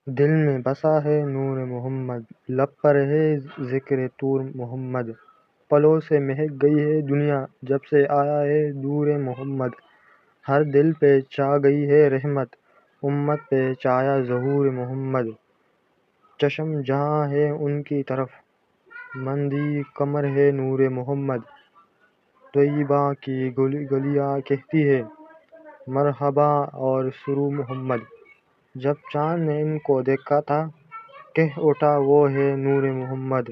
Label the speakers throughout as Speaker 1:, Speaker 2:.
Speaker 1: دل میں بسا ہے نور محمد، لب پر ہے ذکر طور محمد، پلوں سے مہک گئی ہے دنیا جب سے آیا ہے نور محمد، ہر دل پہ چھا گئی ہے رحمت، امت پہ چھایا ظہور محمد، چشم جہاں ہے ان کی طرف مندی کمر ہے نور محمد، طیبہ کی گلیاں کہتی ہے مرحبا اور سرو محمد، جب چاند نے ان کو دیکھا تھا کہہ اٹھا وہ ہے نور محمد،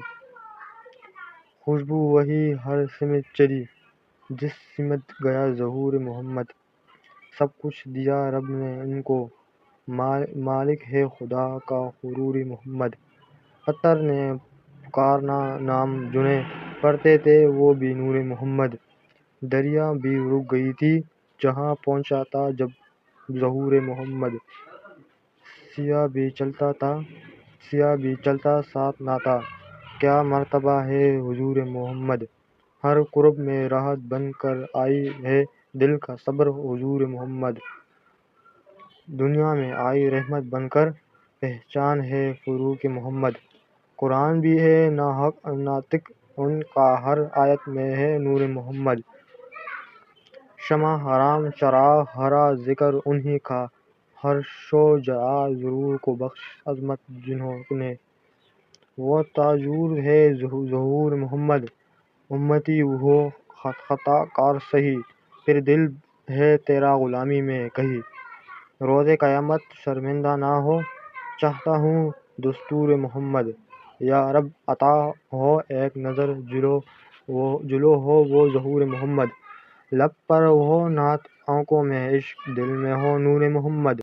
Speaker 1: خوشبو وہی ہر سمت چلی جس سمت گیا ظہور محمد، سب کچھ دیا رب نے ان کو مالک ہے خدا کا غرور محمد، پتھر نے پکارنا نام جنہیں پڑھتے تھے وہ بھی نور محمد، دریا بھی رک گئی تھی جہاں پہنچا تھا جب ظہور محمد، سیاہ بھی چلتا ساتھ نہ تھا، کیا مرتبہ ہے حضور محمد، ہر کرب میں راحت بن کر آئی ہے دل کا صبر حضور محمد، دنیا میں آئی رحمت بن کر پہچان ہے فروغ محمد، قرآن بھی ہے ناطق ان کا ہر آیت میں ہے نور محمد، شمع حرام چراغ ہرا ذکر انہی کا، ہر شو جہاں ضرور کو بخش عظمت جنہوں نے، وہ تاجور ہے ظہور محمد، امتی ہو خطا کار سہی، پھر دل ہے تیرا غلامی میں کہیں، روز قیامت شرمندہ نہ ہو چاہتا ہوں دستور محمد، یا رب عطا ہو ایک نظر جلو ہو وہ ظہور محمد، لب پر ہو نعت آنکھوں میں عشق دل میں ہو نور محمد۔